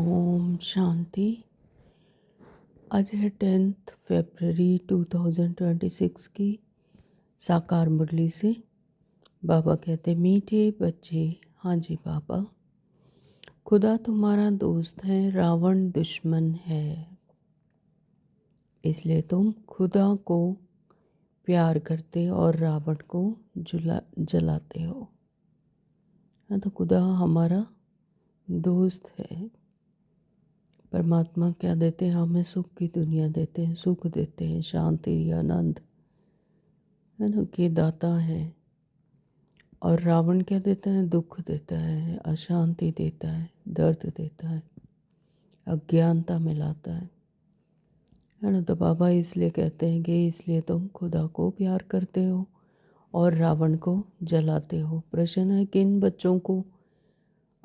ओम शांति। आज है 10 फरवरी 2026 की साकार मुरली से। बाबा कहते मीठे बच्चे, हाँ जी बाबा, खुदा तुम्हारा दोस्त है, रावण दुश्मन है। इसलिए तुम खुदा को प्यार करते और रावण को जलाते हो। हाँ, तो खुदा हमारा दोस्त है। परमात्मा क्या देते हैं हमें? सुख की दुनिया देते हैं, सुख देते हैं, शांति, आनंद, है ना, के दाता है। और रावण क्या देता है? दुख देता है, अशांति देता है, दर्द देता है, अज्ञानता में लाता है ना। तो बाबा इसलिए कहते हैं कि इसलिए तुम खुदा को प्यार करते हो और रावण को जलाते हो। प्रश्न है किन बच्चों को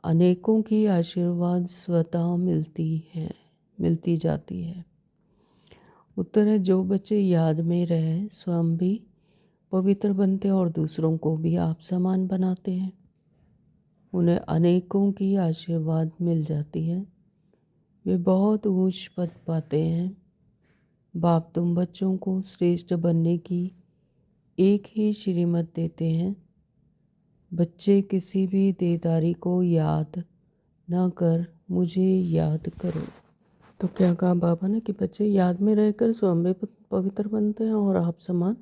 अनेकों की आशीर्वाद स्वतः मिलती जाती है? उत्तर है जो बच्चे याद में रहे, स्वयं भी पवित्र बनते और दूसरों को भी आप समान बनाते हैं, उन्हें अनेकों की आशीर्वाद मिल जाती है, वे बहुत ऊंच पद पाते हैं। बाप तुम बच्चों को श्रेष्ठ बनने की एक ही श्रीमत देते हैं। बच्चे किसी भी देदारी को याद ना कर मुझे याद करो। तो क्या कहा बाबा ने कि बच्चे याद में रहकर स्वयं भी पवित्र बनते हैं और आप समान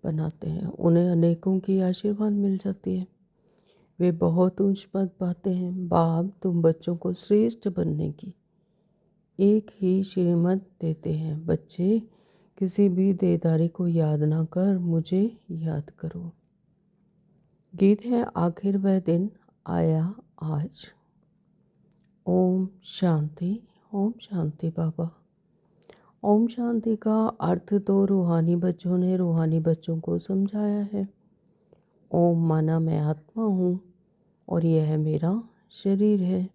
बनाते हैं, उन्हें अनेकों की आशीर्वाद मिल जाती है, वे बहुत ऊंच पद पाते हैं। बाप तुम बच्चों को श्रेष्ठ बनने की एक ही श्रीमत देते हैं। बच्चे किसी भी देदारी को याद ना कर मुझे याद करो। गीत है आखिर वह दिन आया आज। ओम शांति। ओम शांति बाबा। ओम शांति का अर्थ तो रूहानी बच्चों ने रूहानी बच्चों को समझाया है। ओम माना मैं आत्मा हूँ और यह मेरा शरीर है।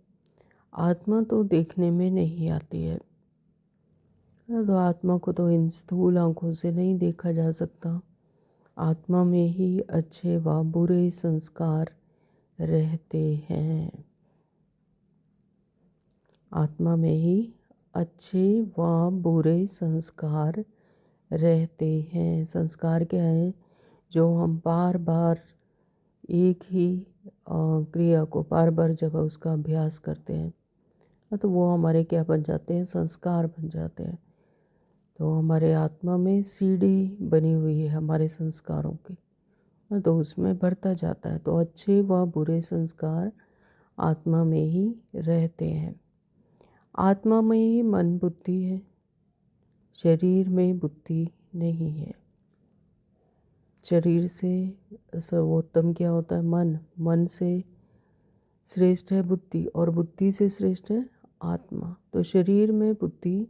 आत्मा तो देखने में नहीं आती है, तो आत्मा को तो इन स्थूल आँखों से नहीं देखा जा सकता। आत्मा में ही अच्छे व बुरे संस्कार रहते हैं। आत्मा में ही अच्छे व बुरे संस्कार रहते हैं। संस्कार क्या है? जो हम बार बार एक ही क्रिया को बार बार जब उसका अभ्यास करते हैं तो वो हमारे क्या बन जाते हैं? संस्कार बन जाते हैं। तो हमारे आत्मा में सीढ़ी बनी हुई है हमारे संस्कारों की, तो उसमें बढ़ता जाता है। तो अच्छे व बुरे संस्कार आत्मा में ही रहते हैं। आत्मा में ही मन बुद्धि है, शरीर में बुद्धि नहीं है। शरीर से सर्वोत्तम क्या होता है? मन। मन से श्रेष्ठ है बुद्धि और बुद्धि से श्रेष्ठ है आत्मा। तो शरीर में बुद्धि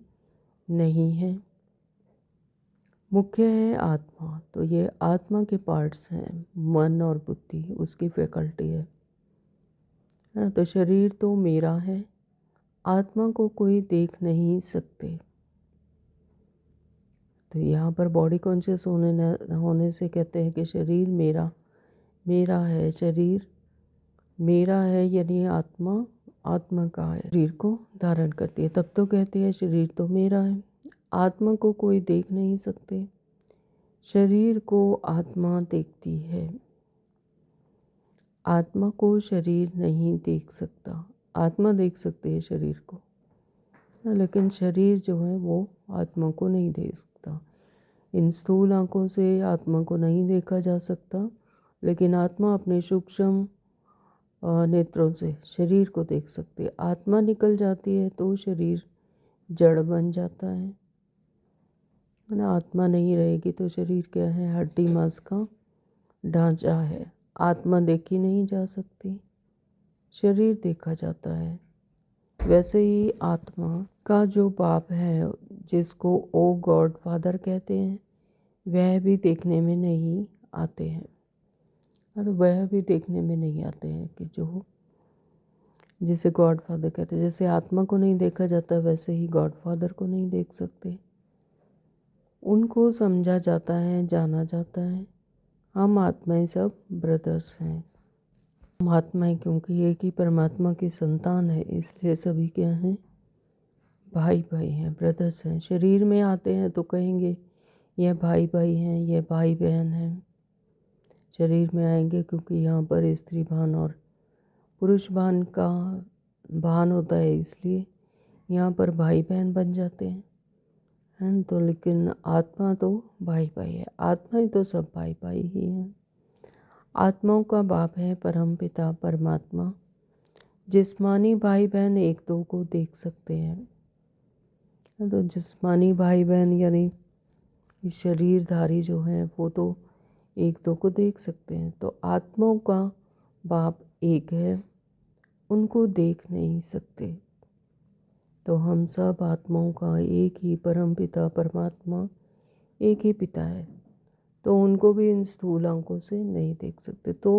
नहीं है, मुख्य है आत्मा। तो ये आत्मा के पार्ट्स हैं, मन और बुद्धि उसकी फैकल्टी है ना। तो शरीर तो मेरा है, आत्मा को कोई देख नहीं सकते। तो यहाँ पर बॉडी कॉन्शियस होने से कहते हैं कि शरीर मेरा है, शरीर मेरा है, यानी आत्मा का है, शरीर को धारण करती है। तब तो कहती है शरीर तो मेरा है। आत्मा को कोई देख नहीं सकते, शरीर को आत्मा देखती है। आत्मा को शरीर नहीं देख सकता, आत्मा देख सकती है शरीर को, लेकिन शरीर जो है वो आत्मा को नहीं देख सकता। इन स्थूल आँखों से आत्मा को नहीं देखा जा सकता, लेकिन आत्मा अपने सूक्ष्म नेत्रों से शरीर को देख सकती है। आत्मा निकल जाती है तो शरीर जड़ बन जाता है ना। आत्मा नहीं रहेगी तो शरीर क्या है? हड्डी मांस का ढांचा है। आत्मा देखी नहीं जा सकती, शरीर देखा जाता है। वैसे ही आत्मा का जो बाप है, जिसको ओ गॉड फादर कहते हैं, वह भी देखने में नहीं आते हैं। तो वह भी देखने में नहीं आते हैं कि जो जिसे गॉड फादर कहते हैं। जैसे आत्मा को नहीं देखा जाता, वैसे ही गॉड फादर को नहीं देख सकते। उनको समझा जाता है, जाना जाता है। हम आत्माएं सब ब्रदर्स हैं। हम आत्मा है क्योंकि एक ही परमात्मा की संतान है, इसलिए सभी क्या हैं, भाई भाई हैं, ब्रदर्स हैं। शरीर में आते हैं तो कहेंगे यह भाई भाई हैं, यह भाई बहन हैं। शरीर में आएंगे क्योंकि यहाँ पर स्त्री भान और पुरुष भान का भान होता है, इसलिए यहाँ पर भाई बहन बन जाते हैं, है न। तो लेकिन आत्मा तो भाई भाई है, आत्मा ही तो सब भाई भाई ही हैं। आत्माओं का बाप है परम पिता परमात्मा। जिस्मानी भाई बहन एक दो को देख सकते हैं, तो जिस्मानी भाई बहन यानी शरीरधारी जो हैं वो तो एक दो को देख सकते हैं। तो आत्माओं का बाप एक है, उनको देख नहीं सकते। तो हम सब आत्माओं का एक ही परम पिता परमात्मा, एक ही पिता है, तो उनको भी इन स्थूल आंखों से नहीं देख सकते। तो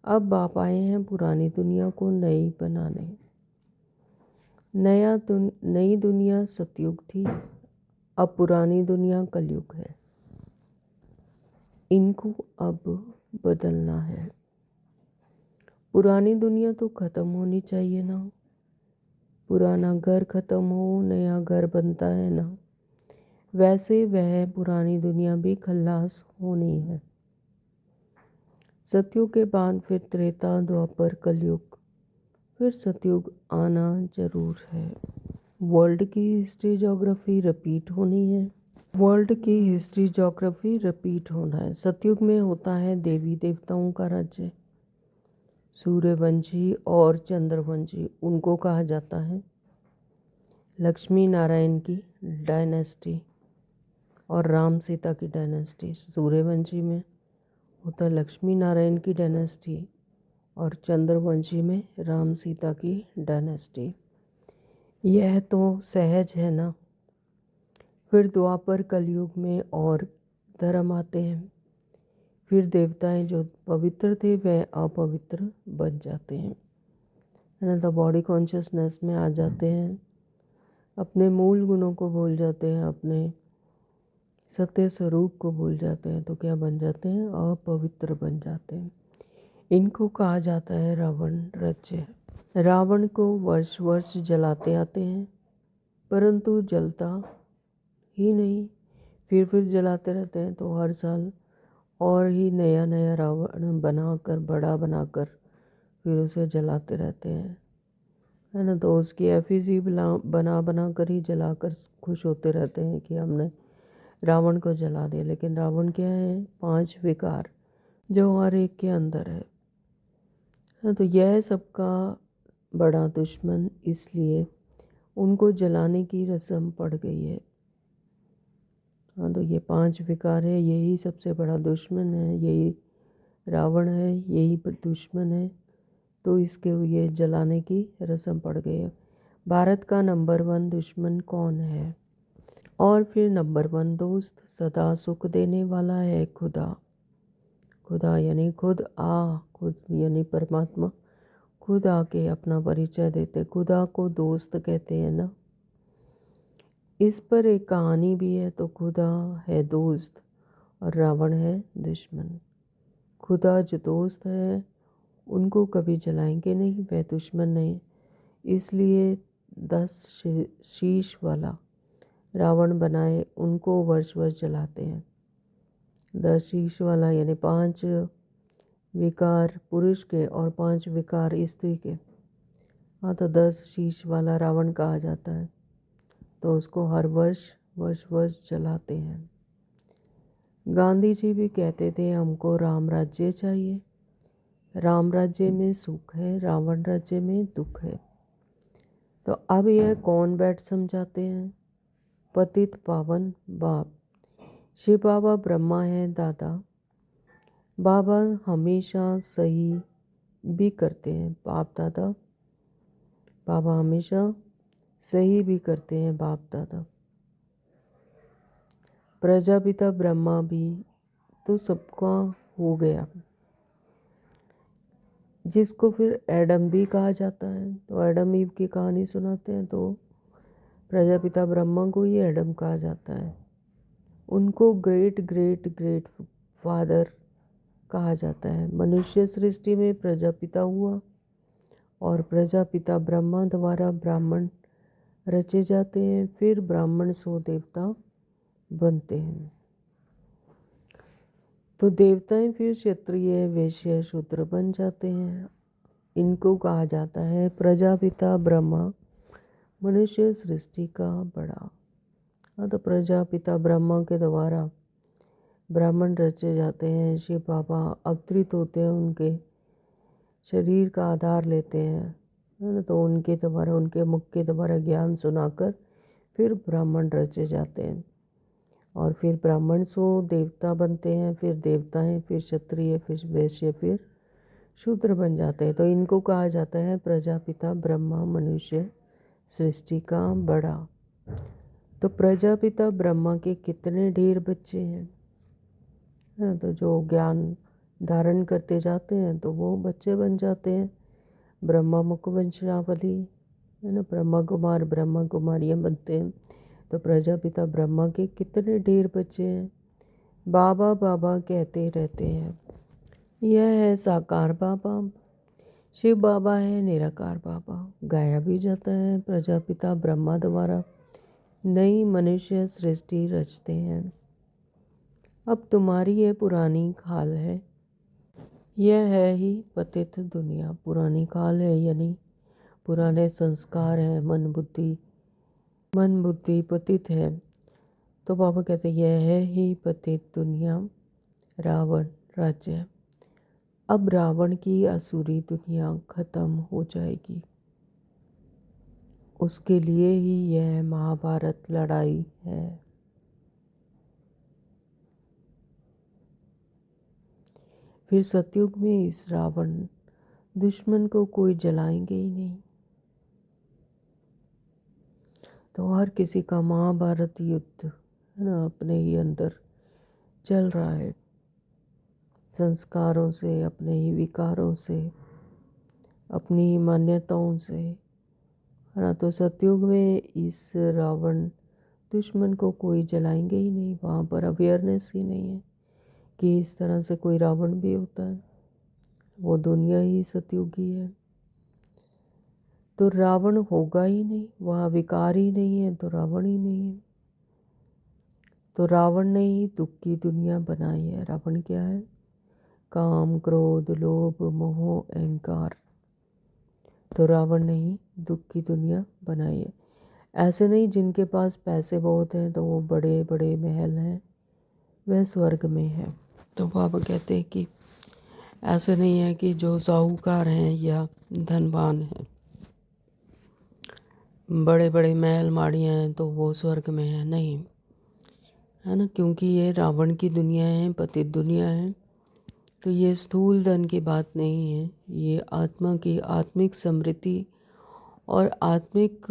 अब बाप आए हैं पुरानी दुनिया को नई बनाने। नई दुनिया सतयुग थी, अब पुरानी दुनिया कलयुग है, इनको अब बदलना है। पुरानी दुनिया तो ख़त्म होनी चाहिए ना, पुराना घर ख़त्म हो नया घर बनता है ना, वैसे वह पुरानी दुनिया भी खल्लास होनी है। सतयुग के बाद फिर त्रेता द्वापर कलयुग, फिर सतयुग आना जरूर है। वर्ल्ड की हिस्ट्री ज्योग्राफी रिपीट होनी है, वर्ल्ड की हिस्ट्री ज्योग्राफी रिपीट होना है। सतयुग में होता है देवी देवताओं का राज्य, सूर्यवंशी और चंद्रवंशी उनको कहा जाता है। लक्ष्मी नारायण की डायनेस्टी और राम सीता की डायनेस्टी, सूर्यवंशी में होता है लक्ष्मी नारायण की डायनेस्टी और चंद्रवंशी में राम सीता की डायनेस्टी। यह तो सहज है ना। फिर द्वापर कलयुग में और धर्म आते हैं, फिर देवताएं जो पवित्र थे वह अपवित्र बन जाते हैं, है ना। तो बॉडी कॉन्शियसनेस में आ जाते हैं, अपने मूल गुणों को भूल जाते हैं, अपने सत्य स्वरूप को भूल जाते हैं, तो क्या बन जाते हैं, अपवित्र बन जाते हैं। इनको कहा जाता है रावण राज्य। रावण को वर्ष वर्ष जलाते आते हैं, परंतु जलता ही नहीं, फिर जलाते रहते हैं। तो हर साल और ही नया नया रावण बनाकर, बड़ा बनाकर फिर उसे जलाते रहते हैं, है ना। तो उसकी एफिजी बना बना कर ही जलाकर खुश होते रहते हैं कि हमने रावण को जला दिया। लेकिन रावण क्या है, 5 विकार जो हर एक के अंदर है। तो यह सबका बड़ा दुश्मन, इसलिए उनको जलाने की रस्म पड़ गई है। हाँ, तो ये 5 विकार है, यही सबसे बड़ा दुश्मन है, यही रावण है, यही दुश्मन है। तो इसके ये जलाने की रस्म पड़ गई है। भारत का नंबर 1 दुश्मन कौन है? और फिर नंबर 1 दोस्त सदा सुख देने वाला है खुदा। खुदा यानी खुद यानी परमात्मा खुद आके अपना परिचय देते, खुदा को दोस्त कहते हैं ना। इस पर एक कहानी भी है। तो खुदा है दोस्त और रावण है दुश्मन। खुदा जो दोस्त है उनको कभी जलाएंगे नहीं, वह दुश्मन नहीं, इसलिए 10 शीश वाला रावण बनाए, उनको वर्ष वर्ष जलाते हैं। 10 शीश वाला यानी 5 विकार पुरुष के और 5 विकार स्त्री के। हाँ, तो 10 शीश वाला रावण कहा जाता है। तो उसको हर वर्ष जलाते हैं। गांधी जी भी कहते थे हमको राम राज्य चाहिए, राम राज्य में सुख है, रावण राज्य में दुख है। तो अब यह कौन बैठ समझाते हैं? पतित पावन बाप। शिव बाबा ब्रह्मा है दादा। बाबा हमेशा सही भी करते हैं, बाप दादा बाबा हमेशा सही भी करते हैं, बाप दादा। प्रजापिता ब्रह्मा भी तो सबका हो गया, जिसको फिर एडम भी कहा जाता है। तो एडम ईव की कहानी सुनाते हैं, तो प्रजापिता ब्रह्मा को ही एडम कहा जाता है। उनको ग्रेट ग्रेट ग्रेट फादर कहा जाता है। मनुष्य सृष्टि में प्रजापिता हुआ और प्रजापिता ब्रह्मा द्वारा ब्राह्मण रचे जाते हैं, फिर ब्राह्मण सो देवता बनते हैं। तो देवताएं फिर क्षत्रिय वैश्य शूद्र बन जाते हैं। इनको कहा जाता है प्रजापिता ब्रह्मा मनुष्य सृष्टि का बड़ा। तो प्रजापिता ब्रह्मा के द्वारा ब्राह्मण रचे जाते हैं। शिव बाबा अवतरित होते हैं, उनके शरीर का आधार लेते हैं, है ना। तो उनके द्वारा, उनके मुख के द्वारा ज्ञान सुनाकर फिर ब्राह्मण रचे जाते हैं और फिर ब्राह्मण सो देवता बनते हैं, फिर देवताएं, फिर क्षत्रिय, फिर वैश्य, फिर शूद्र बन जाते हैं। तो इनको कहा जाता है प्रजापिता ब्रह्मा मनुष्य सृष्टि का बड़ा। तो प्रजापिता ब्रह्मा के कितने ढेर बच्चे हैं, तो जो ज्ञान धारण करते जाते हैं तो वो बच्चे बन जाते हैं। ब्रह्मा मुख वंशावली, है ना, ब्रह्मा कुमार ब्रह्मा कुमारियाँ बनते हैं। तो प्रजापिता ब्रह्मा के कितने ढेर बच्चे हैं। बाबा बाबा कहते रहते हैं। यह है साकार बाबा, शिव बाबा है निराकार बाबा। गाया भी जाता है प्रजापिता ब्रह्मा द्वारा नई मनुष्य सृष्टि रचते हैं। अब तुम्हारी ये पुरानी खाल है, यह है ही पतित दुनिया। पुरानी खाल है यानी पुराने संस्कार हैं, मन बुद्धि पतित है। तो बाबा कहते यह है ही पतित दुनिया, रावण राज्य। अब रावण की असुरी दुनिया खत्म हो जाएगी, उसके लिए ही यह महाभारत लड़ाई है। फिर सतयुग में इस रावण दुश्मन को कोई जलाएंगे ही नहीं। तो हर किसी का महाभारत युद्ध, है ना, अपने ही अंदर चल रहा है, संस्कारों से, अपने ही विकारों से, अपनी ही मान्यताओं से, है ना। तो सतयुग में इस रावण दुश्मन को कोई जलाएंगे ही नहीं। वहाँ पर अवेयरनेस ही नहीं है कि इस तरह से कोई रावण भी होता है। वो दुनिया ही सतयुगी है। तो रावण होगा ही नहीं, वहाँ विकार ही नहीं है तो रावण ही नहीं है। तो रावण ने ही दुख की दुनिया बनाई है। रावण क्या है? काम क्रोध लोभ मोह अहंकार। तो रावण ने ही दुख की दुनिया बनाई है। ऐसे नहीं जिनके पास पैसे बहुत हैं तो वो बड़े बड़े महल हैं, वह स्वर्ग में है। तो बाबा कहते हैं कि ऐसे नहीं है कि जो साहूकार हैं या धनवान हैं, बड़े बड़े महल माड़ियाँ हैं तो वो स्वर्ग में है, नहीं, है ना। क्योंकि ये रावण की दुनिया है, पतित दुनिया है। तो ये स्थूल धन की बात नहीं है, ये आत्मा की आत्मिक समृद्धि और आत्मिक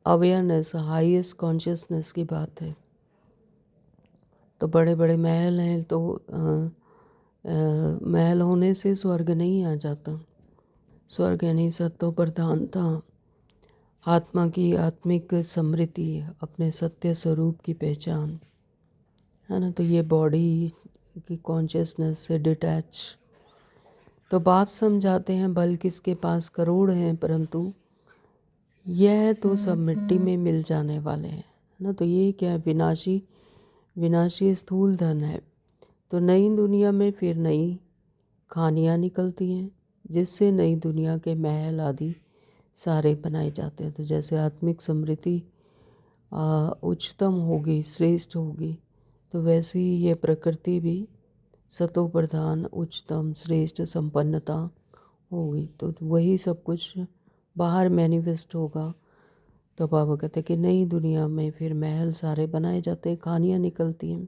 अवेयरनेस, हाईएस्ट कॉन्शियसनेस की बात है। तो बड़े बड़े महल हैं तो महल होने से स्वर्ग नहीं आ जाता। स्वर्ग यानी सत्व प्रधानता, आत्मा की आत्मिक समृद्धि, अपने सत्य स्वरूप की पहचान, है ना। तो ये बॉडी की कॉन्शियसनेस से डिटैच। तो बाप समझाते हैं बल किसके पास करोड़ हैं परंतु यह तो सब मिट्टी में मिल जाने वाले हैं, ना। तो ये क्या है? विनाशी विनाशी स्थूल धन है। तो नई दुनिया में फिर नई खानियाँ निकलती हैं जिससे नई दुनिया के महल आदि सारे बनाए जाते हैं। तो जैसे आत्मिक समृद्धि उच्चतम होगी, श्रेष्ठ होगी, तो वैसे ही ये प्रकृति भी सतो प्रधान उच्चतम श्रेष्ठ संपन्नता होगी। तो वही सब कुछ बाहर मैनिफेस्ट होगा। तो बाबा कहते हैं कि नई दुनिया में फिर महल सारे बनाए जाते हैं, कहानियाँ निकलती हैं।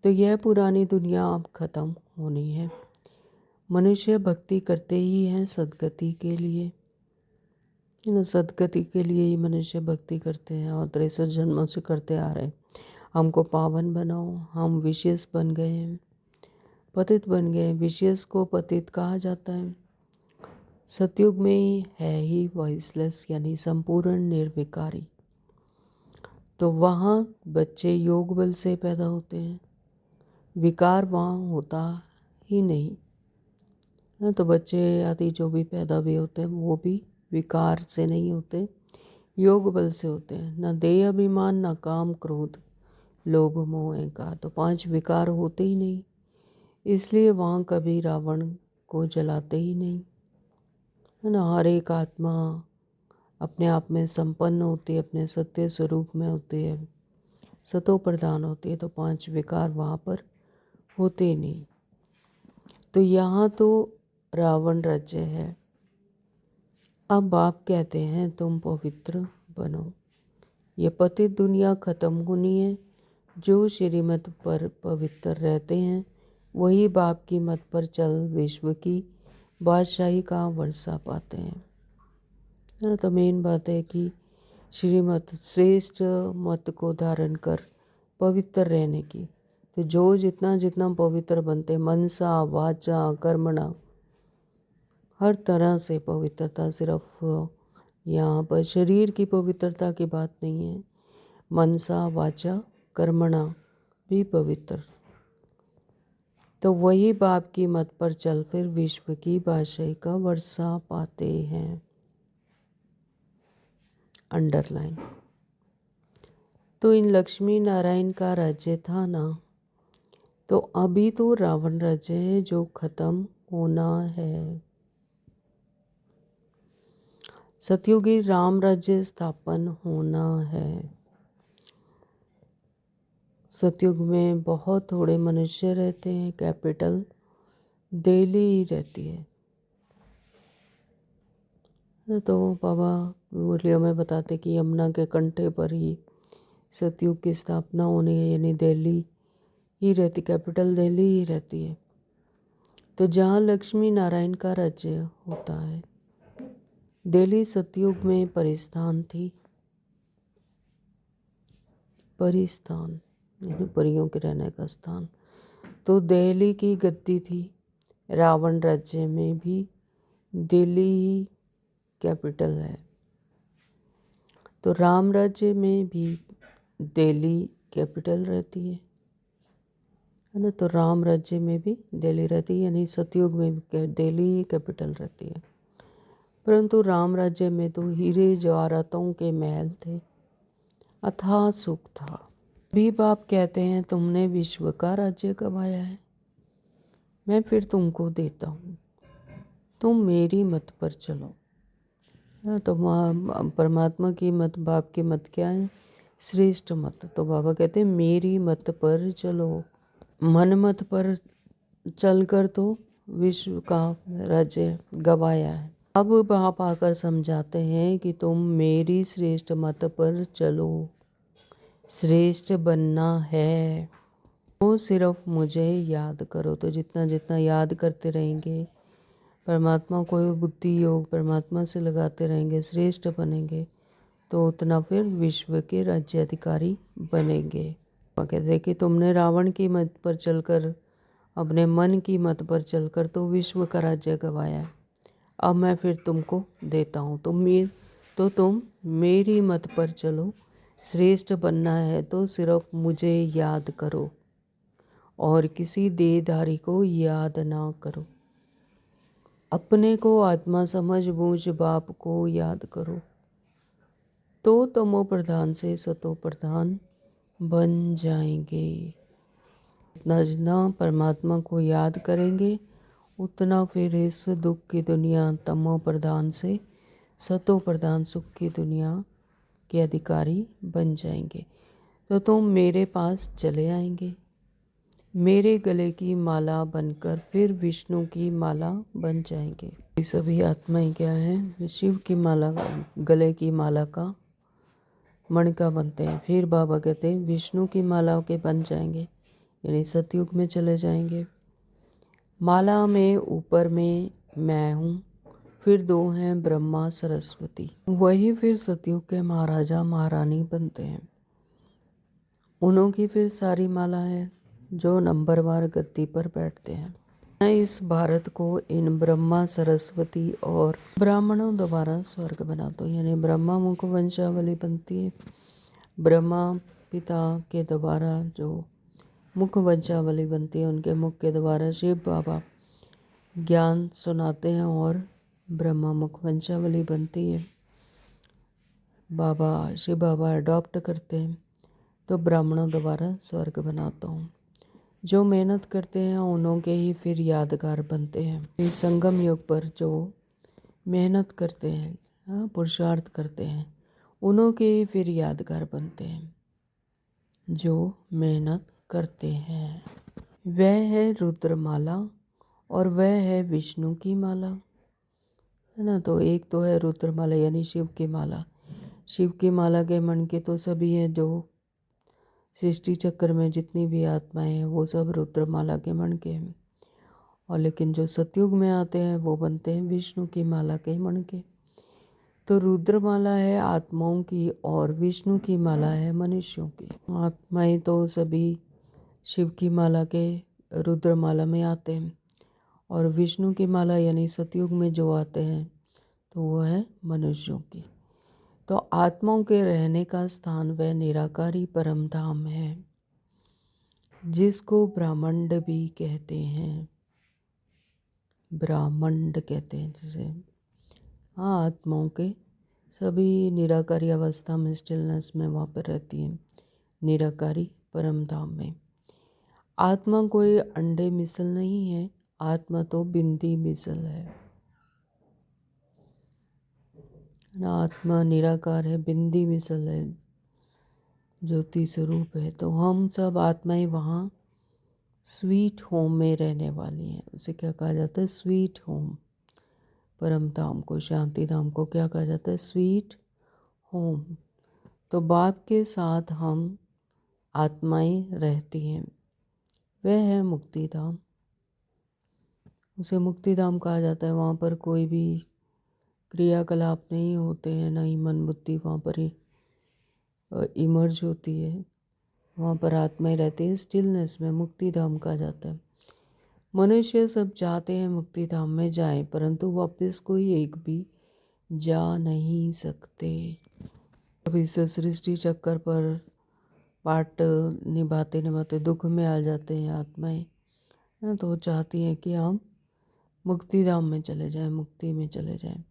तो यह पुरानी दुनिया अब ख़त्म होनी है। मनुष्य भक्ति करते ही हैं सद्गति के लिए, सद्गति के लिए ही मनुष्य भक्ति करते हैं और 63 जन्मों से करते आ रहे हैं। हमको पावन बनाओ, हम विशेष बन गए हैं, पतित बन गए। विशेष को पतित कहा जाता है। सतयुग में है ही वॉइसलेस यानी संपूर्ण निर्विकारी। तो वहाँ बच्चे योग बल से पैदा होते हैं, विकार वहाँ होता ही नहीं। तो बच्चे आदि जो भी पैदा भी होते हैं वो भी विकार से नहीं होते, योग बल से होते हैं। न देह अभिमान, न काम क्रोध, लोभ मोह अहंकार, तो 5 विकार होते ही नहीं, इसलिए वहाँ कभी रावण को जलाते ही नहीं, है ना। हर एक आत्मा अपने आप में संपन्न होती है, अपने सत्य स्वरूप में होती है, सतो प्रधान होती है, तो 5 विकार वहाँ पर होते ही नहीं। तो यहाँ तो रावण राज्य है। अब बाप कहते हैं तुम पवित्र बनो, ये पतित दुनिया खत्म होनी है। जो श्रीमत पर पवित्र रहते हैं वही बाप की मत पर चल विश्व की बादशाही का वर्षा पाते हैं। तो मेन बात है कि श्रीमत श्रेष्ठ मत को धारण कर पवित्र रहने की। तो जो जितना जितना पवित्र बनते, मनसा वाचा कर्मणा, हर तरह से पवित्रता, सिर्फ यहाँ पर शरीर की पवित्रता की बात नहीं है, मनसा वाचा कर्मणा भी पवित्र। तो वही बाप की मत पर चल फिर विश्व की बादशाही का वर्षा पाते हैं। अंडरलाइन। तो इन लक्ष्मी नारायण का राज्य था ना, तो अभी तो रावण राज्य है जो खत्म होना है। सतयुगी राम राज्य स्थापन होना है। सतयुग में बहुत थोड़े मनुष्य रहते हैं, कैपिटल दिल्ली ही रहती है। तो बाबा मुरलियों में बताते कि यमुना के कंठे पर ही सतयुग की स्थापना होनी है, यानी दिल्ली ही रहती, कैपिटल दिल्ली ही रहती है। तो जहाँ लक्ष्मी नारायण का राज्य होता है, दिल्ली सतयुग में परिस्थान थी। परिस्थान यानी परियों के रहने का स्थान। तो दिल्ली की गद्दी थी। रावण राज्य में भी दिल्ली ही कैपिटल है। तो राम राज्य में भी दिल्ली कैपिटल रहती है ना। तो राम राज्य में भी दिल्ली रहती है, यानी सतयुग में भी दिल्ली ही कैपिटल रहती है। परंतु राम राज्य में तो हीरे जवाहरातों के महल थे, अथाह सुख था। भी बाप कहते हैं तुमने विश्व का राज्य गंवाया है, मैं फिर तुमको देता हूँ, तुम मेरी मत पर चलो। तो परमात्मा की मत, बाप की मत क्या है? श्रेष्ठ मत। तो बाबा कहते हैं मेरी मत पर चलो। मन मत पर चलकर तो विश्व का राज्य गंवाया है। अब बाप आकर समझाते हैं कि तुम मेरी श्रेष्ठ मत पर चलो, श्रेष्ठ बनना है तो सिर्फ मुझे याद करो। तो जितना जितना याद करते रहेंगे, परमात्मा को बुद्धि योग परमात्मा से लगाते रहेंगे, श्रेष्ठ बनेंगे, तो उतना फिर विश्व के राज्याधिकारी बनेंगे। कहते कि तुमने रावण की मत पर चलकर, अपने मन की मत पर चलकर तो विश्व का राज्य गंवाया है। अब मैं फिर तुमको देता हूँ, तुम मेरी मत पर चलो। श्रेष्ठ बनना है तो सिर्फ मुझे याद करो और किसी देहधारी को याद ना करो। अपने को आत्मा समझ बूझ बाप को याद करो, तो तमो प्रधान से सतो प्रधान बन जाएंगे। जितना जितना परमात्मा को याद करेंगे उतना फिर इस दुख की दुनिया, तमो प्रधान से सतो प्रधान सुख की दुनिया के अधिकारी बन जाएंगे। तो तुम मेरे पास चले आएंगे, मेरे गले की माला बनकर फिर विष्णु की माला बन जाएंगे। सभी आत्माएं क्या है? शिव की माला, गले की माला का मणिका बनते हैं। फिर बाबा कहते हैं विष्णु की माला के बन जाएंगे, यानी सतयुग में चले जाएंगे। माला में ऊपर में मैं हूँ, फिर 2 हैं ब्रह्मा सरस्वती, वही फिर सतयुग के महाराजा महारानी बनते हैं। उन्हों की फिर सारी माला है जो नंबरवार गद्दी पर बैठते हैं। मैं इस भारत को इन ब्रह्मा सरस्वती और ब्राह्मणों द्वारा स्वर्ग बनाता हूँ, यानी ब्रह्मा मुख वंशावली बनती है। ब्रह्मा पिता के द्वारा जो मुख वंशावली बनती है। उनके मुख के द्वारा शिव बाबा ज्ञान सुनाते हैं और ब्रह्मा मुख वंशावली बनती है। शिव बाबा अडॉप्ट करते हैं तो ब्राह्मणों द्वारा स्वर्ग बनाता हूँ। जो मेहनत करते हैं उन्हों के ही फिर यादगार बनते हैं। इस संगम युग पर जो मेहनत करते हैं, पुरुषार्थ करते हैं, उन्हों के ही फिर यादगार बनते हैं जो मेहनत करते हैं। वह है रुद्रमाला और वह है विष्णु की माला, है ना। तो एक तो है रुद्रमाला यानी शिव की माला। शिव की माला के मन के तो सभी हैं, जो सृष्टि चक्र में जितनी भी आत्माएं हैं वो सब रुद्रमाला के मन के हैं। और लेकिन जो सतयुग में आते हैं वो बनते हैं विष्णु की माला के मन के। तो रुद्रमाला है आत्माओं की और विष्णु की माला है मनुष्यों की। आत्माएं तो सभी शिव की माला के रुद्रमाला में आते हैं और विष्णु की माला यानी सतयुग में जो आते हैं तो वो है मनुष्यों की। तो आत्माओं के रहने का स्थान वह निराकारी परम धाम है जिसको ब्रह्मांड भी कहते हैं। ब्रह्मांड कहते हैं जिसे। हाँ, आत्माओं के सभी निराकारी अवस्था में स्टिलनेस में वहाँ पर रहती हैं, निराकारी परम धाम में। आत्मा कोई अंडे मिसल नहीं है, आत्मा तो बिंदी मिसल है ना। आत्मा निराकार है, बिंदी मिसल है, ज्योति स्वरूप है। तो हम सब आत्माएं वहाँ स्वीट होम में रहने वाली हैं। उसे क्या कहा जाता है? Sweet home. परम धाम को, शांति धाम को क्या कहा जाता है? Sweet home. तो बाप के साथ हम आत्माएं रहती हैं, वह है मुक्ति धाम। उसे मुक्ति धाम कहा जाता है। वहाँ पर कोई भी क्रियाकलाप नहीं होते हैं, ना ही मन बुद्धि वहाँ पर इमर्ज होती है। वहाँ पर आत्माएं रहती है स्टिलनेस में, मुक्ति धाम कहा जाता है। मनुष्य सब चाहते हैं मुक्ति धाम में जाएं, परंतु वापस कोई एक भी जा नहीं सकते। अब इस सृष्टि चक्कर पर पार्ट निभाते निभाते दुख में आ जाते हैं आत्माएं, ना। तो चाहती हैं कि हम मुक्ति धाम में चले जाएं, मुक्ति में चले जाएं।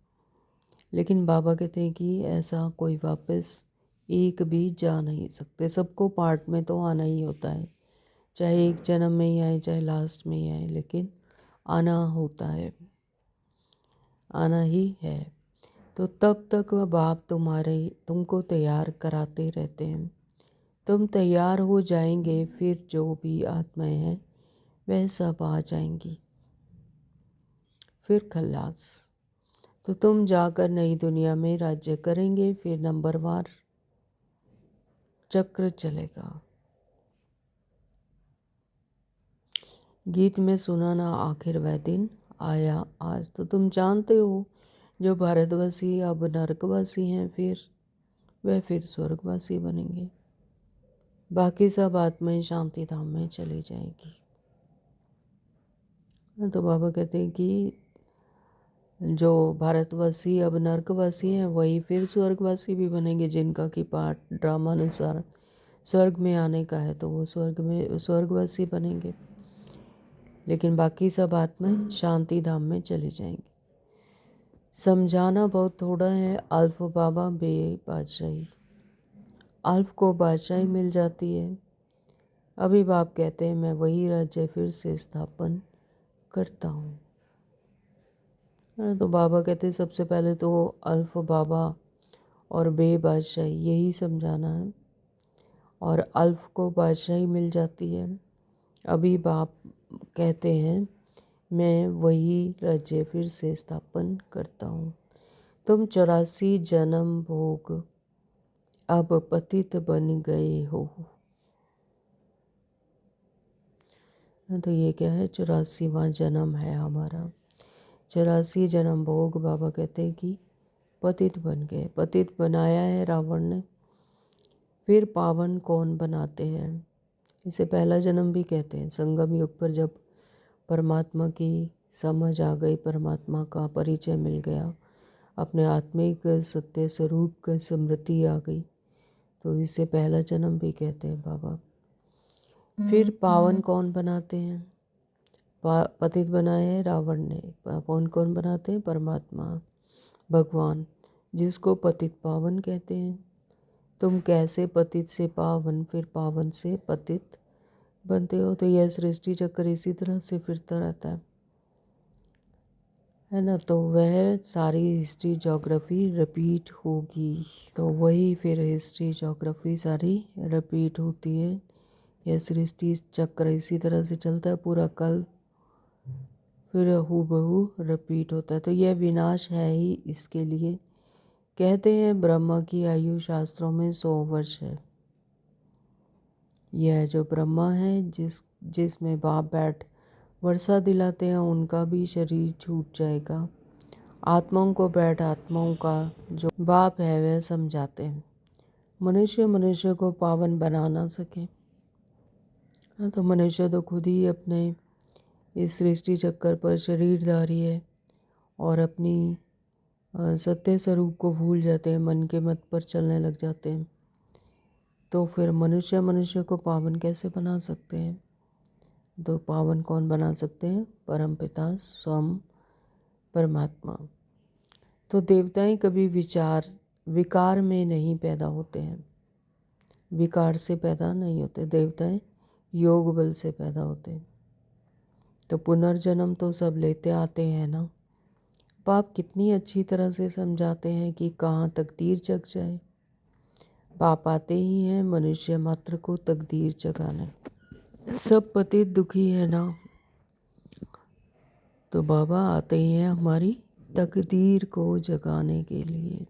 लेकिन बाबा कहते हैं कि ऐसा कोई वापस एक भी जा नहीं सकते। सबको पार्ट में तो आना ही होता है, चाहे एक जन्म में ही आए चाहे लास्ट में ही आए, लेकिन आना होता है, आना ही है। तो तब तक वह बाप तुमको तैयार कराते रहते हैं। तुम तैयार हो जाएंगे, फिर जो भी आत्माएं हैं वह सब आ जाएंगी, फिर खल्लास। तो तुम जाकर नई दुनिया में राज्य करेंगे, फिर नंबरवार चक्र चलेगा। गीत में सुना ना आखिर वह दिन आया आज। तो तुम जानते हो जो भारतवासी अब नरकवासी हैं, वह फिर स्वर्गवासी बनेंगे। बाकी सब आत्माएं शांति धाम में चली जाएगी। तो बाबा कहते हैं कि जो भारतवासी अब नरकवासी हैं वही फिर स्वर्गवासी भी बनेंगे, जिनका कि पाठ ड्रामा अनुसार स्वर्ग में आने का है तो वो स्वर्गवासी बनेंगे। लेकिन बाकी सब आत्माएं शांति धाम में चली जाएंगी। समझाना बहुत थोड़ा है। अल्फ बाबा बे बादशाही, अल्फ को बादशाही मिल जाती है। अभी बाप कहते हैं मैं वही राज्य फिर से स्थापन करता हूँ। तो बाबा कहते हैं सबसे पहले तो अल्फ बाबा और बे बादशाही यही समझाना है, और अल्फ को बादशाही मिल जाती है। अभी बाप कहते हैं मैं वही राज्य फिर से स्थापन करता हूँ। तुम 84 जन्म भोग अब पतित बन गए हो। तो ये क्या है? 84वां जन्म है हमारा। 84 जन्म भोग बाबा कहते हैं कि पतित बन गए। पतित बनाया है रावण ने, फिर पावन कौन बनाते हैं? इसे पहला जन्म भी कहते हैं। संगम युग पर जब परमात्मा की समझ आ गई, परमात्मा का परिचय मिल गया, अपने आत्मिक सत्य स्वरूप की स्मृति आ गई, तो इसे पहला जन्म भी कहते हैं बाबा। फिर पावन कौन बनाते हैं? पतित बनाए हैं रावण ने। पावन कौन बनाते हैं? परमात्मा, भगवान, जिसको पतित पावन कहते हैं। तुम कैसे पतित से पावन, फिर पावन से पतित बनते हो? तो यह सृष्टि चक्र इसी तरह से फिरता रहता है ना। तो वह सारी हिस्ट्री ज्योग्राफी रिपीट होगी। तो वही फिर हिस्ट्री ज्योग्राफी सारी रिपीट होती है। यह सृष्टि चक्र इसी तरह से चलता है पूरा कल, फिर हूबहू रिपीट होता है। तो यह विनाश है ही इसके लिए। कहते हैं ब्रह्मा की आयु शास्त्रों में 100 वर्ष है। यह जो ब्रह्मा है जिसमें बाप बैठ वर्षा दिलाते हैं, उनका भी शरीर छूट जाएगा। आत्माओं को बैठ आत्माओं का जो बाप है वह समझाते हैं। मनुष्य को पावन बना ना सके। तो मनुष्य तो खुद ही अपने इस सृष्टि चक्कर पर शरीरधारी है और अपनी सत्य स्वरूप को भूल जाते हैं, मन के मत पर चलने लग जाते हैं। तो फिर मनुष्य को पावन कैसे बना सकते हैं? तो पावन कौन बना सकते हैं? परमपिता स्वयं परमात्मा। तो देवताएं कभी विकार में नहीं पैदा होते हैं, विकार से पैदा नहीं होते। देवताएं योग बल से पैदा होते हैं। तो पुनर्जन्म तो सब लेते आते हैं ना। बाप कितनी अच्छी तरह से समझाते हैं कि कहाँ तकदीर जग जाए। बाप आते ही हैं मनुष्य मात्र को तकदीर जगाने। सब पतित दुखी है ना, तो बाबा आते ही हैं हमारी तकदीर को जगाने के लिए।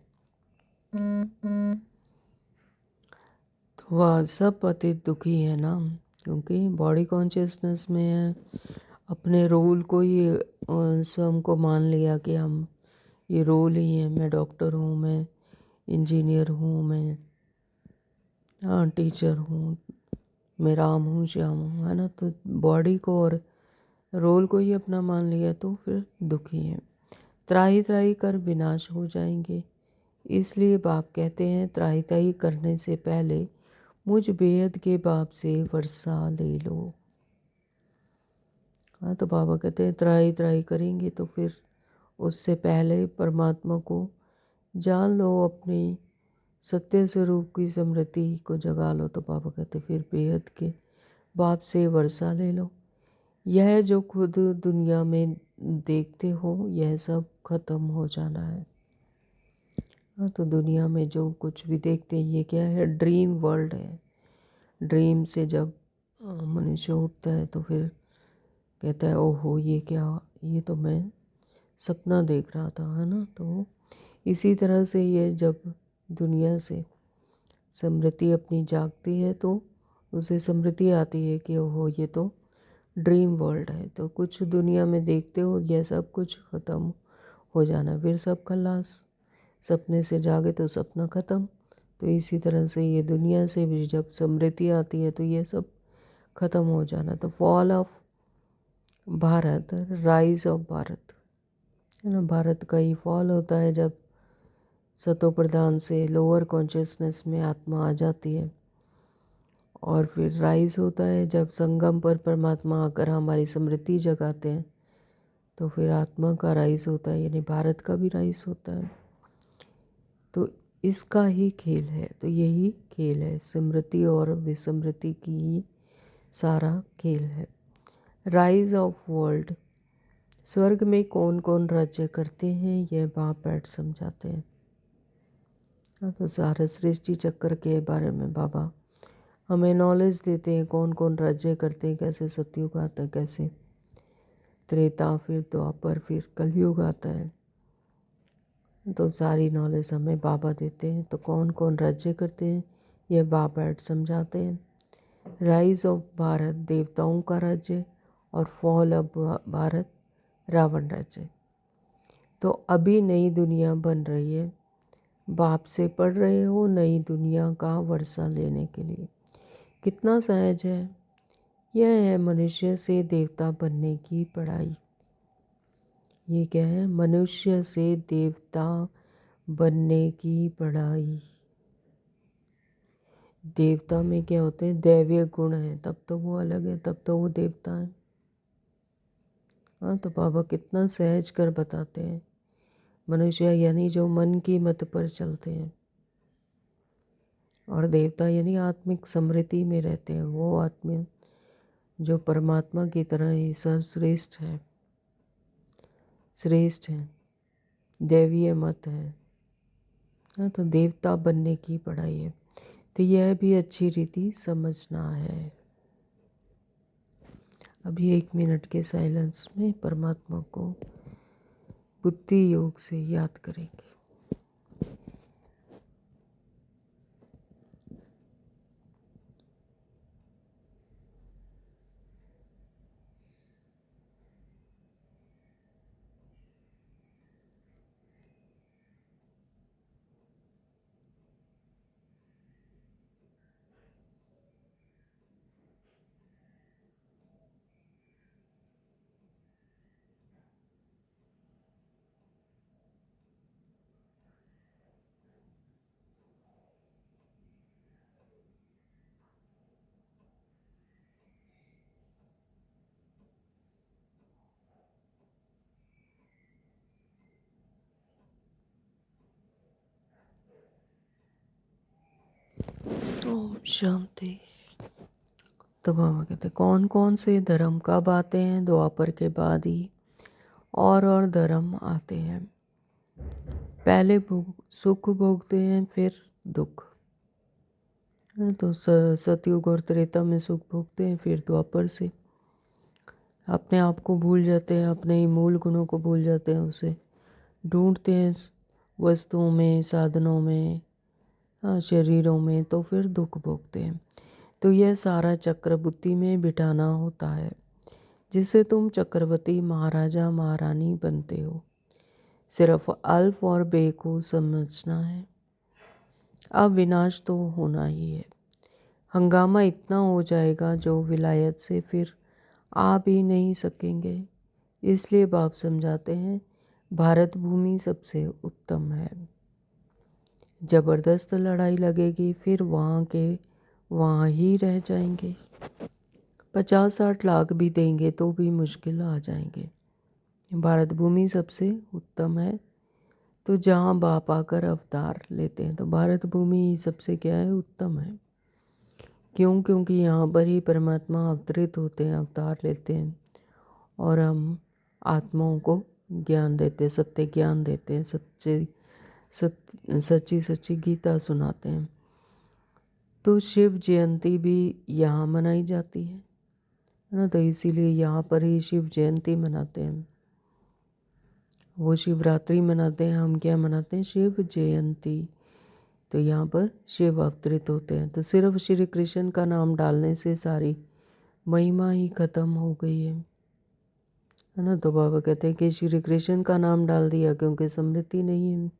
तो वह सब पतित दुखी है ना, क्योंकि बॉडी कॉन्शियसनेस में है। अपने रोल को ही स्वयं को मान लिया कि हम ये रोल ही है। मैं डॉक्टर हूँ, मैं इंजीनियर हूँ, मैं टीचर हूँ, मैं राम हूँ, श्याम हूँ, है ना। तो बॉडी को और रोल को ही अपना मान लिया तो फिर दुखी है। त्राही त्राही कर विनाश हो जाएंगे। इसलिए बाप कहते हैं त्राही त्राही करने से पहले मुझ बेहद के बाप से वर्षा ले लो। हाँ, तो बाबा कहते हैं त्राही त्राही करेंगे तो फिर उससे पहले परमात्मा को जान लो, अपने सत्य स्वरूप की स्मृति को जगा लो। तो बाबा कहते फिर बेहद के बाप से वर्षा ले लो। यह जो खुद दुनिया में देखते हो यह सब खत्म हो जाना है। हाँ, तो दुनिया में जो कुछ भी देखते हैं ये क्या है? ड्रीम वर्ल्ड है। ड्रीम से जब मनुष्य उठता है तो फिर कहता है ओहो ये क्या, ये तो मैं सपना देख रहा था, है ना। तो इसी तरह से ये जब दुनिया से स्मृति अपनी जागती है तो उसे स्मृति आती है कि ओहो ये तो ड्रीम वर्ल्ड है। तो कुछ दुनिया में देखते हो यह सब कुछ ख़त्म हो जाना, फिर सब खल्लास। सपने से जागे तो सपना ख़त्म। तो इसी तरह से ये दुनिया से भी जब स्मृति आती है तो ये सब ख़त्म हो जाना। तो fall of Bharat, rise of Bharat, है ना। भारत का ही फॉल होता है जब सतो प्रधान से लोअर कॉन्शियसनेस में आत्मा आ जाती है, और फिर राइज होता है जब संगम पर परमात्मा आकर हमारी स्मृति जगाते हैं। तो फिर आत्मा का राइज होता है, यानी भारत का भी राइज होता है। तो इसका ही खेल है। तो यही खेल है, स्मृति और विस्मृति की ही सारा खेल है। राइज ऑफ वर्ल्ड, स्वर्ग में कौन कौन राज्य करते हैं यह बाप बैठ समझाते हैं। तो सारे सृष्टि चक्र के बारे में बाबा हमें नॉलेज देते हैं, कौन कौन राज्य करते हैं, कैसे सतयुग आता है, कैसे त्रेता, फिर द्वापर, फिर कलयुग आता है। तो सारी नॉलेज हमें बाबा देते हैं। तो कौन कौन राज्य करते हैं यह बाप बैठ समझाते हैं। राइज ऑफ भारत, देवताओं का राज्य, और फॉल ऑफ भारत, रावण राज्य। तो अभी नई दुनिया बन रही है। बाप से पढ़ रहे हो नई दुनिया का वर्षा लेने के लिए। कितना सहज है। यह है मनुष्य से देवता बनने की पढ़ाई। ये क्या है? मनुष्य से देवता बनने की पढ़ाई। देवता में क्या होते हैं, दैवीय गुण है, तब तो वो अलग है, तब तो वो देवता है। हाँ, तो बाबा कितना सहज कर बताते हैं। मनुष्य यानी जो मन की मत पर चलते हैं, और देवता यानी आत्मिक समृद्धि में रहते हैं, वो आत्मा जो परमात्मा की तरह ही सर्वश्रेष्ठ है, श्रेष्ठ है, दैवीय मत है। हाँ, तो देवता बनने की पढ़ाई है, तो यह भी अच्छी रीति समझना है। अभी 1 मिनट के साइलेंस में परमात्मा को बुद्धि योग से याद करेंगे। ओम शांति। तो बाबा कहते कौन कौन से धर्म कब आते हैं, द्वापर के बाद ही और धर्म आते हैं। पहले सुख भोगते हैं, फिर दुख। तो सतयुग और त्रेता में सुख भोगते हैं, फिर द्वापर से अपने आप को भूल जाते हैं, अपने ही मूल गुणों को भूल जाते हैं, उसे ढूंढते हैं वस्तुओं में, साधनों में, हाँ, शरीरों में, तो फिर दुख भोगते हैं। तो यह सारा चक्र बुद्धि में बिठाना होता है, जिससे तुम चक्रवर्ती महाराजा महारानी बनते हो। सिर्फ अल्फ और बे को समझना है। अब विनाश तो होना ही है। हंगामा इतना हो जाएगा जो विलायत से फिर आ भी नहीं सकेंगे। इसलिए बाप समझाते हैं भारत भूमि सबसे उत्तम है। जबरदस्त लड़ाई लगेगी, फिर वहाँ के वहाँ ही रह जाएंगे। 50-60 लाख भी देंगे तो भी मुश्किल आ जाएंगे। भारत भूमि सबसे उत्तम है, तो जहाँ बाप आकर अवतार लेते हैं, तो भारत भूमि ही सबसे क्या है, उत्तम है। क्यों? क्योंकि यहाँ पर ही परमात्मा अवतरित होते हैं, अवतार लेते हैं, और हम आत्माओं को ज्ञान देते हैं, सत्य ज्ञान देते हैं, सच्ची सच्ची गीता सुनाते हैं। तो शिव जयंती भी यहाँ मनाई जाती है ना, तो इसीलिए यहाँ पर ही शिव जयंती मनाते हैं। वो शिवरात्रि मनाते हैं, हम क्या मनाते हैं, शिव जयंती। तो यहाँ पर शिव अवतरित होते हैं। तो सिर्फ श्री कृष्ण का नाम डालने से सारी महिमा ही खत्म हो गई है ना। तो बाबा कहते हैं कि श्री कृष्ण का नाम डाल दिया क्योंकि स्मृति नहीं है,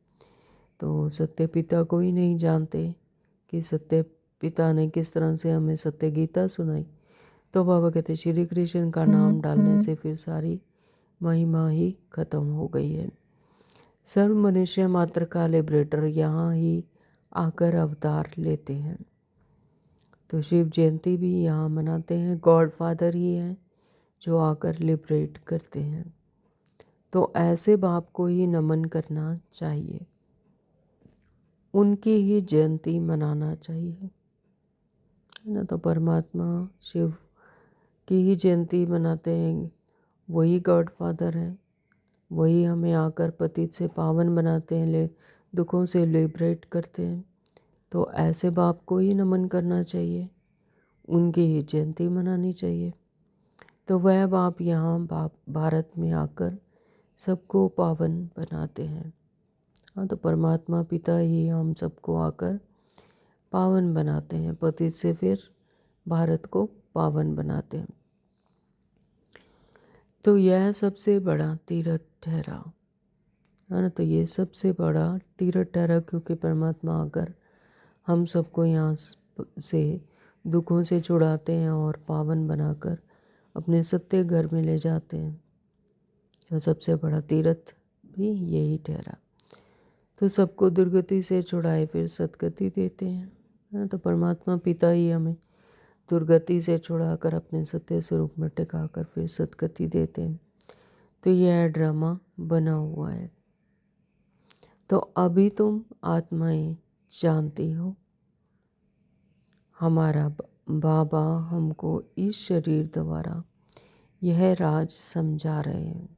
तो सत्य पिता को ही नहीं जानते कि सत्य पिता ने किस तरह से हमें सत्य गीता सुनाई। तो बाबा कहते श्री कृष्ण का नाम डालने से फिर सारी महिमा ही खत्म हो गई है। सर्व मनुष्य मात्र का लिबरेटर यहाँ ही आकर अवतार लेते हैं। तो शिव जयंती भी यहाँ मनाते हैं। गॉड फादर ही हैं जो आकर लिबरेट करते हैं। तो ऐसे बाप को ही नमन करना चाहिए, उनकी ही जयंती मनाना चाहिए, है ना। तो परमात्मा शिव की ही जयंती मनाते हैं, वही गॉड फादर है, वही हमें आकर पतित से पावन बनाते हैं, दुखों से लिबरेट करते हैं। तो ऐसे बाप को ही नमन करना चाहिए, उनकी ही जयंती मनानी चाहिए। तो वह बाप यहाँ भारत में आकर सबको पावन बनाते हैं। हाँ, तो परमात्मा पिता ही हम सबको आकर पावन बनाते हैं, पतित से फिर भारत को पावन बनाते हैं। तो यह सबसे बड़ा तीर्थ ठहरा, है ना। तो ये सबसे बड़ा तीर्थ ठहरा क्योंकि परमात्मा आकर हम सबको यहाँ से दुखों से छुड़ाते हैं और पावन बनाकर अपने सत्य घर में ले जाते हैं। तो सबसे बड़ा तीर्थ भी यही ठहरा। तो सबको दुर्गति से छुड़ाए फिर सदगति देते हैं, है। तो परमात्मा पिता ही हमें दुर्गति से छुड़ाकर अपने सत्य स्वरूप में टिकाकर फिर सद्गति देते हैं। तो यह ड्रामा बना हुआ है। तो अभी तुम आत्माएं जानती हो, हमारा बाबा हमको इस शरीर द्वारा यह राज समझा रहे हैं।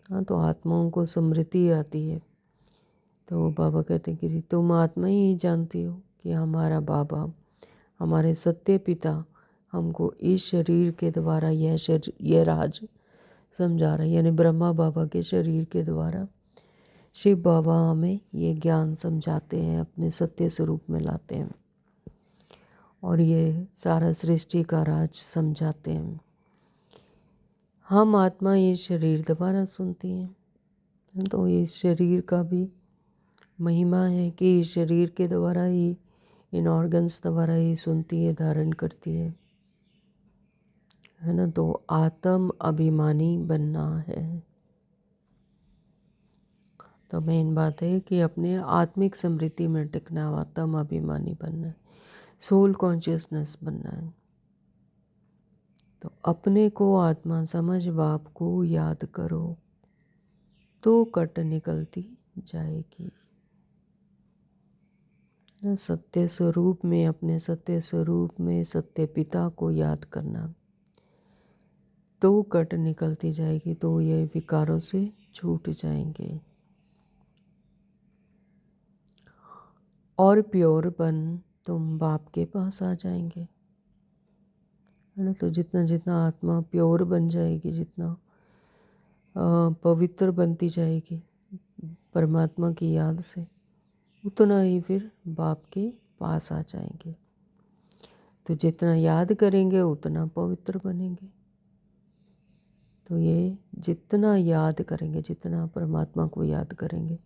हाँ, तो आत्माओं को स्मृति आती है। तो बाबा कहते हैं कि तुम आत्मा ही जानती हो कि हमारा बाबा, हमारे सत्य पिता हमको इस शरीर के द्वारा यह राज समझा रहे हैं। यानी ब्रह्मा बाबा के शरीर के द्वारा शिव बाबा हमें ये ज्ञान समझाते हैं, अपने सत्य स्वरूप में लाते हैं और ये सारा सृष्टि का राज समझाते हैं। हम आत्मा ये शरीर द्वारा सुनती हैं। तो इस शरीर का भी महिमा है कि इस शरीर के द्वारा ही, इन ऑर्गन्स द्वारा ही सुनती है, धारण करती है ना। तो आत्म अभिमानी बनना है। तो मेन बात है कि अपने आत्मिक समृद्धि में टिकना, आत्म अभिमानी बनना है, सोल कॉन्शियसनेस बनना है। तो अपने को आत्मा समझ बाप को याद करो तो कट निकलती जाएगी। सत्य स्वरूप में, अपने सत्य स्वरूप में सत्य पिता को याद करना तो कट निकलती जाएगी। तो ये विकारों से छूट जाएंगे और प्योर बन तुम बाप के पास आ जाएंगे, है ना। तो जितना जितना आत्मा प्योर बन जाएगी, जितना पवित्र बनती जाएगी परमात्मा की याद से, उतना ही फिर बाप के पास आ जाएंगे। तो जितना याद करेंगे उतना पवित्र बनेंगे। तो ये जितना याद करेंगे, जितना परमात्मा को याद करेंगे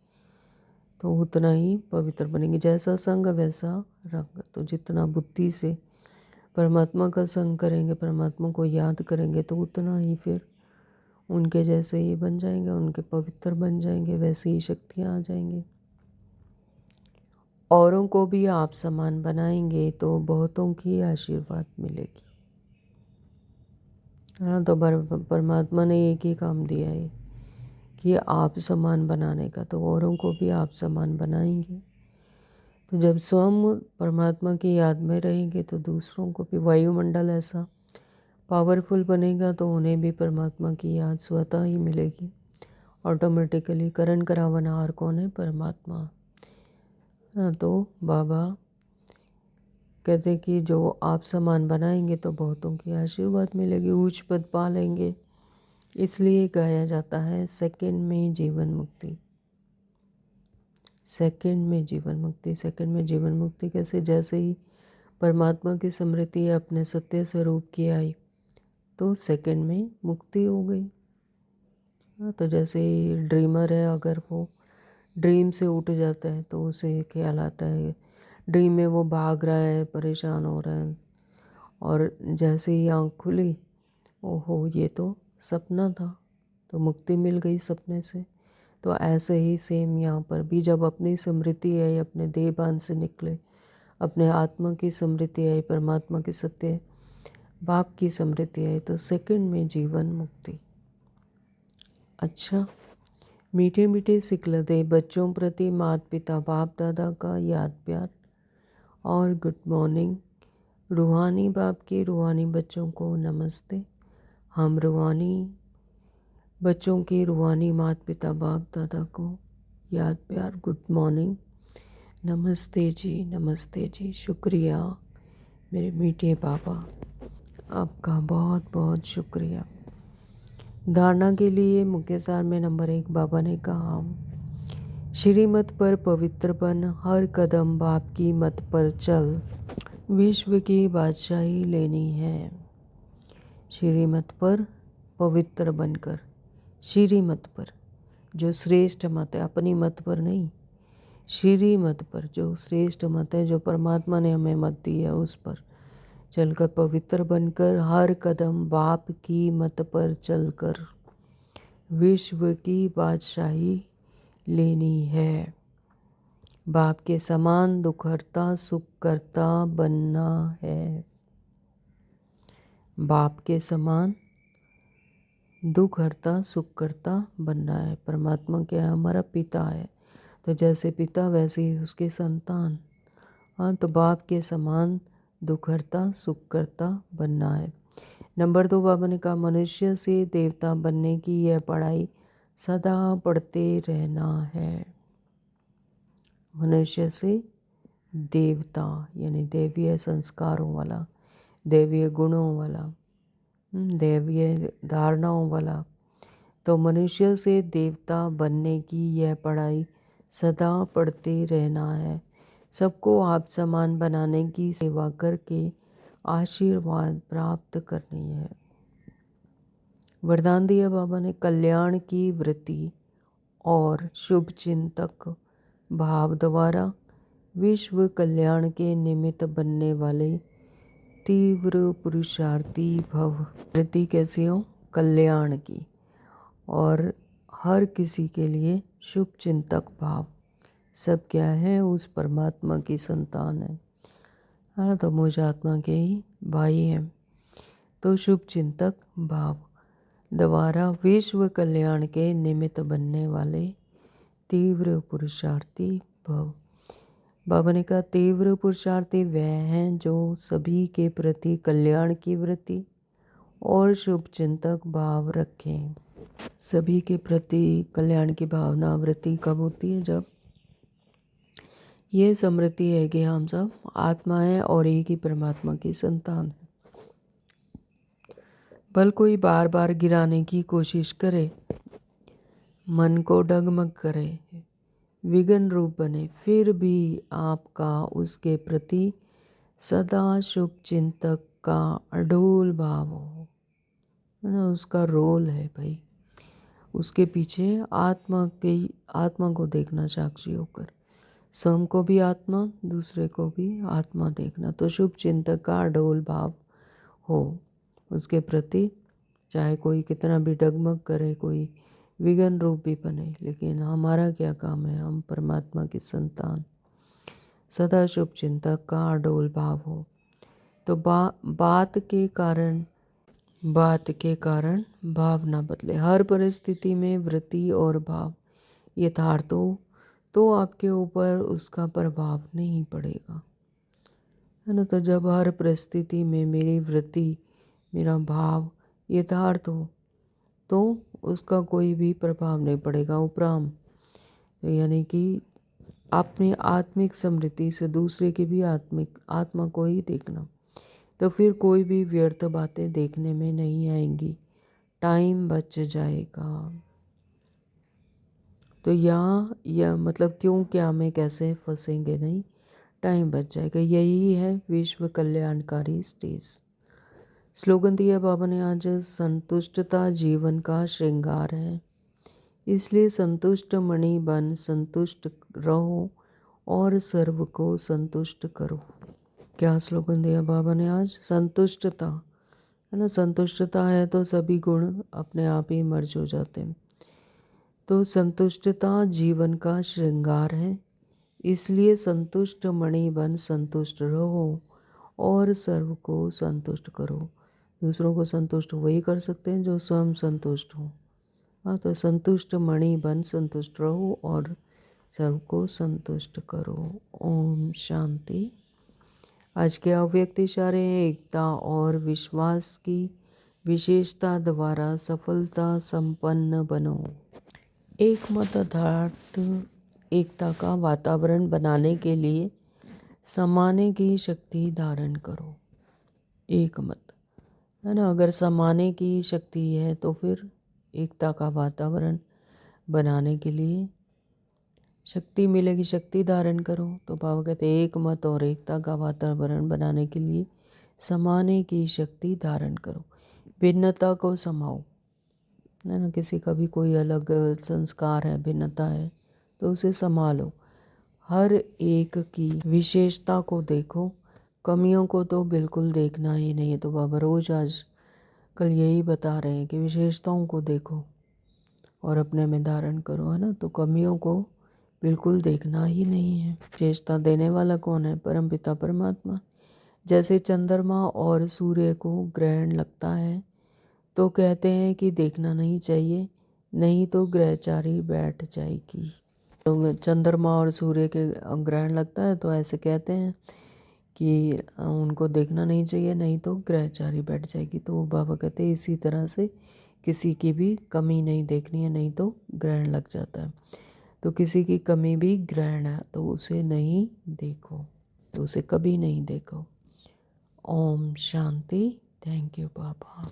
तो उतना ही पवित्र बनेंगे। जैसा संग वैसा रंग। तो जितना बुद्धि से परमात्मा का संग करेंगे, परमात्मा को याद करेंगे तो उतना ही फिर उनके जैसे ही बन जाएंगे, उनके पवित्र बन जाएंगे, वैसी ही शक्तियाँ आ जाएंगी। औरों को भी आप समान बनाएंगे तो बहुतों की आशीर्वाद मिलेगी। हाँ, तो परमात्मा ने एक ही काम दिया है कि आप समान बनाने का। तो औरों को भी आप समान बनाएंगे। तो जब स्वयं परमात्मा की याद में रहेंगे तो दूसरों को भी वायुमंडल ऐसा पावरफुल बनेगा तो उन्हें भी परमात्मा की याद स्वतः ही मिलेगी ऑटोमेटिकली। करण करावनहार कौन है? परमात्मा। हाँ, तो बाबा कहते कि जो आप समान बनाएंगे तो बहुतों की आशीर्वाद मिलेगी, उच्च पद पा लेंगे। इसलिए गाया जाता है सेकंड में जीवन मुक्ति, सेकंड में जीवन मुक्ति। सेकंड में जीवन मुक्ति कैसे? जैसे ही परमात्मा की स्मृति अपने सत्य स्वरूप की आई तो सेकंड में मुक्ति हो गई। हाँ, तो जैसे ही ड्रीमर है, अगर वो ड्रीम से उठ जाता है तो उसे ख्याल आता है ड्रीम में वो भाग रहा है, परेशान हो रहा है, और जैसे ही आँख खुली, ओहो ये तो सपना था, तो मुक्ति मिल गई सपने से। तो ऐसे ही सेम यहाँ पर भी जब अपनी स्मृति आई, अपने देहभान से निकले, अपने आत्मा की स्मृति आई, परमात्मा की सत्य बाप की स्मृति आई, तो सेकंड में जीवन मुक्ति। अच्छा, मीठे मीठे सिखलते बच्चों प्रति माता पिता बाप दादा का याद प्यार और गुड मॉर्निंग। रूहानी बाप के रूहानी बच्चों को नमस्ते। हम रूहानी बच्चों के रूहानी माता पिता बाप दादा को याद प्यार, गुड मॉर्निंग, नमस्ते जी, नमस्ते जी। शुक्रिया मेरे मीठे बाबा, आपका बहुत बहुत शुक्रिया। धारणा के लिए मुख्य सार में नंबर 1 बाबा ने कहा, श्रीमत पर पवित्र बन, हर कदम बाप की मत पर चल, विश्व की बादशाही लेनी है। श्रीमत पर पवित्र बनकर, श्रीमत पर जो श्रेष्ठ मत है, अपनी मत पर नहीं, श्रीमत पर जो श्रेष्ठ मत है, जो परमात्मा ने हमें मत दी है, उस पर चलकर पवित्र बनकर, हर कदम बाप की मत पर चलकर विश्व की बादशाही लेनी है। बाप के समान दुखहर्ता सुख करता बनना है। बाप के समान दुख हरता सुख करता बनना है। परमात्मा क्या है? हमारा पिता है। तो जैसे पिता वैसे ही उसके संतान। हाँ, तो बाप के समान दुख हरता सुख करता बनना है। नंबर 2, बाबा ने कहा मनुष्य से देवता बनने की यह पढ़ाई सदा पढ़ते रहना है। मनुष्य से देवता यानी दैवीय संस्कारों वाला, दैवीय गुणों वाला, दैवीय धारणाओं वाला। तो मनुष्य से देवता बनने की यह पढ़ाई सदा पढ़ते रहना है। सबको आप समान बनाने की सेवा करके आशीर्वाद प्राप्त करनी है। वरदान दिया बाबा ने कल्याण की वृत्ति और शुभ चिंतक भाव द्वारा विश्व कल्याण के निमित्त बनने वाले तीव्र पुरुषार्थी भव। वृत्ति कैसी हो? कल्याण की, और हर किसी के लिए शुभ चिंतक भाव। सब क्या है? उस परमात्मा की संतान है। हाँ, तो मुझ आत्मा के ही भाई हैं। तो शुभ चिंतक भाव द्वारा विश्व कल्याण के निमित्त बनने वाले तीव्र पुरुषार्थी भव। बाबा ने कहा तीव्र पुरुषार्थी वह हैं जो सभी के प्रति कल्याण की वृत्ति और शुभ चिंतक भाव रखें। सभी के प्रति कल्याण की भावना वृत्ति कब होती है? जब ये समृद्धि है कि हम सब आत्मा है और एक ही परमात्मा की संतान है। बल कोई बार बार गिराने की कोशिश करे, मन को डगमग करे, विघ्न रूप बने, फिर भी आपका उसके प्रति सदा शुभ चिंतक का अडोल भाव हो। है ना? उसका रोल है भाई, उसके पीछे आत्मा को देखना साक्षी होकर, स्वयं को भी आत्मा, दूसरे को भी आत्मा देखना। तो शुभ चिंतक का अडोल भाव हो उसके प्रति, चाहे कोई कितना भी डगमग करे, कोई विघ्न रूप भी बने, लेकिन हमारा क्या काम है? हम परमात्मा की संतान। सदा शुभ चिंतक का अडोल भाव हो। तो बात के कारण भाव ना बदले। हर परिस्थिति में वृत्ति और भाव यथार्थ हो तो आपके ऊपर उसका प्रभाव नहीं पड़ेगा, है ना? तो जब हर परिस्थिति में मेरी वृत्ति, मेरा भाव यथार्थ हो तो उसका कोई भी प्रभाव नहीं पड़ेगा। उपराम तो यानी कि अपनी आत्मिक समृद्धि से दूसरे की भी आत्मा को ही देखना, तो फिर कोई भी व्यर्थ बातें देखने में नहीं आएंगी, टाइम बच जाएगा। तो यहाँ यह मतलब क्यों, क्या में, कैसे फंसेंगे नहीं, टाइम बच जाएगा। यही है विश्व कल्याणकारी स्टेज। स्लोगन दिया बाबा ने आज, संतुष्टता जीवन का श्रृंगार है, इसलिए संतुष्ट मणि बन संतुष्ट रहो और सर्व को संतुष्ट करो। क्या स्लोगन दिया बाबा ने आज? संतुष्टता, है ना? संतुष्टता है तो सभी गुण अपने आप ही मर्ज हो जाते हैं। तो संतुष्टता जीवन का श्रृंगार है, इसलिए संतुष्ट मणि बन संतुष्ट रहो और सर्व को संतुष्ट करो। दूसरों को संतुष्ट वही कर सकते हैं जो स्वयं संतुष्ट हो। हाँ, तो संतुष्ट मणि बन संतुष्ट रहो और सर्व को संतुष्ट करो। ओम शांति। आज के अव्यक्त इशारे हैं, एकता और विश्वास की विशेषता द्वारा सफलता संपन्न बनो। एक मत अर्थात एकता का वातावरण बनाने के लिए समाने की शक्ति धारण करो। एक मत, है ना? अगर समाने की शक्ति है तो फिर एकता का वातावरण बनाने के लिए शक्ति मिलेगी, शक्ति धारण करो। तो बाबा कहते हैं एक मत और एकता का वातावरण बनाने के लिए समाने की शक्ति धारण करो। भिन्नता को समाओ, है ना? किसी का भी कोई अलग संस्कार है, भिन्नता है, तो उसे संभालो। हर एक की विशेषता को देखो, कमियों को तो बिल्कुल देखना ही नहीं है। तो बाबा रोज आज कल यही बता रहे हैं कि विशेषताओं को देखो और अपने में धारण करो, है ना? तो कमियों को बिल्कुल देखना ही नहीं है। चेष्टा देने वाला कौन है? परमपिता परमात्मा। जैसे चंद्रमा और सूर्य को ग्रहण लगता है तो कहते हैं कि देखना नहीं चाहिए, नहीं तो ग्रहचारी बैठ जाएगी। तो चंद्रमा और सूर्य के ग्रहण लगता है तो ऐसे कहते हैं कि उनको देखना नहीं चाहिए, नहीं तो ग्रहचारी बैठ जाएगी। तो बाबा कहते हैं इसी तरह से किसी की भी कमी नहीं देखनी है, नहीं तो ग्रहण लग जाता है। तो किसी की कमी भी ग्रहण है तो उसे नहीं देखो, तो उसे कभी नहीं देखो। Om Shanti. Thank you Baba.